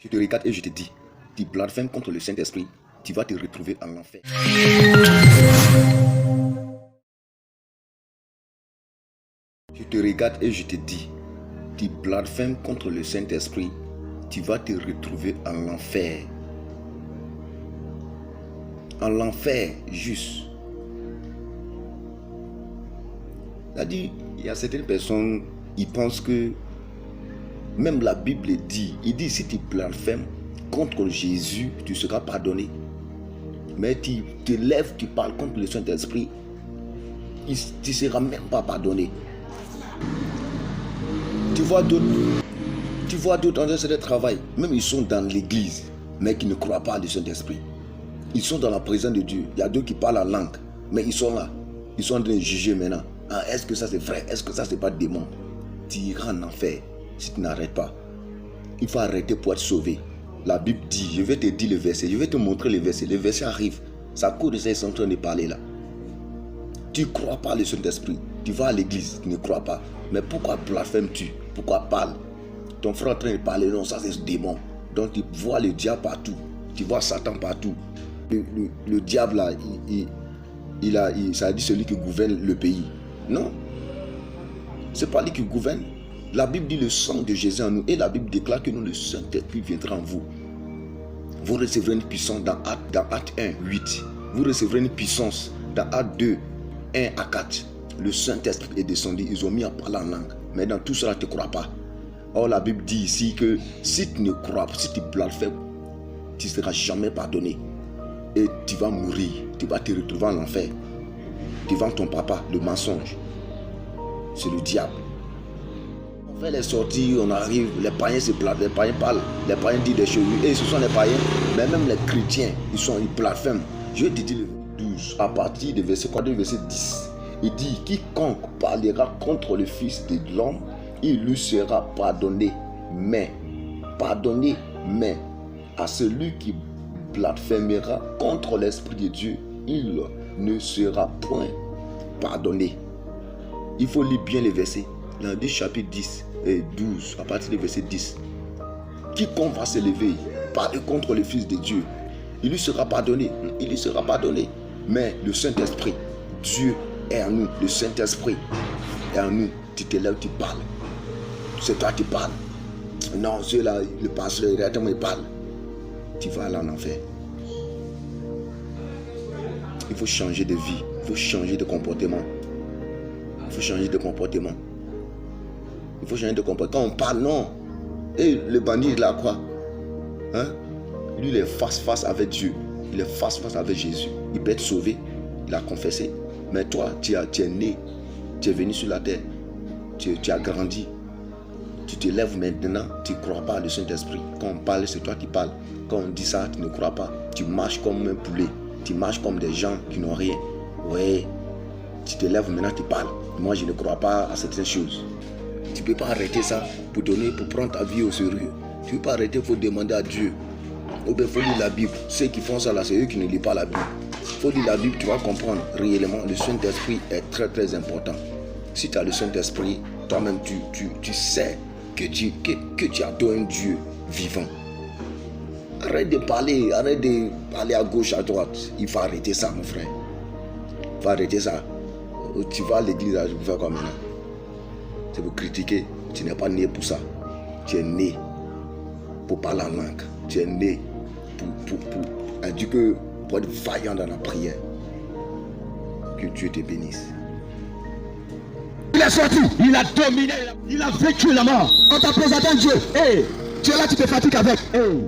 Je te regarde et je te dis, tu blasphèmes contre le Saint-Esprit, tu vas te retrouver en enfer. Je te regarde et je te dis, tu blasphèmes contre le Saint-Esprit, tu vas te retrouver en enfer. En enfer, juste. C'est-à-dire, il y a certaines personnes, ils pensent que même la Bible dit, il dit si tu blasphèmes contre Jésus, tu seras pardonné. Mais tu te lèves, tu parles contre le Saint-Esprit, tu ne seras même pas pardonné. Tu vois d'autres en train de travail, même ils sont dans l'église, mais qui ne croient pas au Saint-Esprit. Ils sont dans la présence de Dieu. Il y a d'autres qui parlent en langue, mais ils sont là. Ils sont en train de juger maintenant. Ah, est-ce que ça c'est vrai? Est-ce que ça c'est pas démon? Tu iras en enfer si tu n'arrêtes pas. Il faut arrêter pour être sauvé. La Bible dit, je vais te dire le verset, je vais te montrer le verset. Le verset arrive. Ça court de ça, ils sont en train de parler là. Tu ne crois pas le Saint-Esprit. Tu vas à l'église, tu ne crois pas. Mais pourquoi blasphèmes-tu? Pourquoi parles? Ton frère est en train de parler, non, ça c'est ce démon. Donc tu vois le diable partout. Tu vois Satan partout. Le diable là, ça dit celui qui gouverne le pays. Non. C'est pas lui qui gouverne. La Bible dit le sang de Jésus en nous. Et la Bible déclare que nous, le Saint-Esprit viendra en vous. Vous recevrez une puissance dans Acte 1, 8. Vous recevrez une puissance dans Acte 2, 1 à 4. Le Saint-Esprit est descendu. Ils ont mis à parler en langue. Mais dans tout cela, tu ne crois pas. Or, la Bible dit ici que si tu ne crois pas, si tu blasphèmes, tu ne seras jamais pardonné. Et tu vas mourir. Tu vas te retrouver en enfer. Devant ton papa, le mensonge. C'est le diable. On fait les sorties, on arrive, les païens se plaignent, les païens parlent, les païens disent des choses. Et ce sont les païens, mais même les chrétiens, ils blasphèment. Je vais te dire le 12, à partir du verset 10. Il dit, quiconque parlera contre le Fils de l'homme, il lui sera pardonné. Mais à celui qui blasphémera contre l'Esprit de Dieu, il ne sera point pardonné. Il faut lire bien les versets. Lundi chapitre 10 et 12, à partir du verset 10. Quiconque va se lever, parler contre le Fils de Dieu, il lui sera pardonné. Il lui sera pardonné. Mais le Saint-Esprit, Dieu est en nous. Le Saint-Esprit est en nous. Tu te lèves, tu parles. C'est toi qui parles. Non, celui-là, le pasteur, il parle. Tu vas aller en enfer. Il faut changer de vie. Il faut changer de comportement. Il faut changer de comportement. Il faut changer de comportement. Quand on parle, non. Et le bandit, il a quoi? Hein? Lui, il est face avec Dieu. Il est face avec Jésus. Il peut être sauvé. Il a confessé. Mais toi, tu es né. Tu es venu sur la terre. Tu as grandi. Tu te lèves maintenant. Tu ne crois pas au Saint-Esprit. Quand on parle, c'est toi qui parles. Quand on dit ça, tu ne crois pas. Tu marches comme un poulet. Tu marches comme des gens qui n'ont rien. Ouais. Tu te lèves maintenant, tu parles. Moi, je ne crois pas à certaines choses. Tu ne peux pas arrêter ça pour prendre ta vie au sérieux. Tu ne peux pas arrêter, il faut demander à Dieu. Ou bien il faut lire la Bible. Ceux qui font ça là, c'est eux qui ne lisent pas la Bible. Il faut lire la Bible, tu vas comprendre réellement. Le Saint-Esprit est très très important. Si tu as le Saint-Esprit, toi-même tu sais que tu adores un Dieu vivant. Arrête de parler à gauche, à droite. Il faut arrêter ça, mon frère. Il faut arrêter ça. Tu vas à l'église, je vais faire comme maintenant. C'est pour critiquer. Tu n'es pas né pour ça. Tu es né pour parler en langue. Tu es né pour être vaillant dans la prière. Que Dieu te bénisse. Il est sorti, il a dominé, il a vécu la mort. On t'a présenté Dieu. Hey, tu es là, tu te fatigues avec. Hey.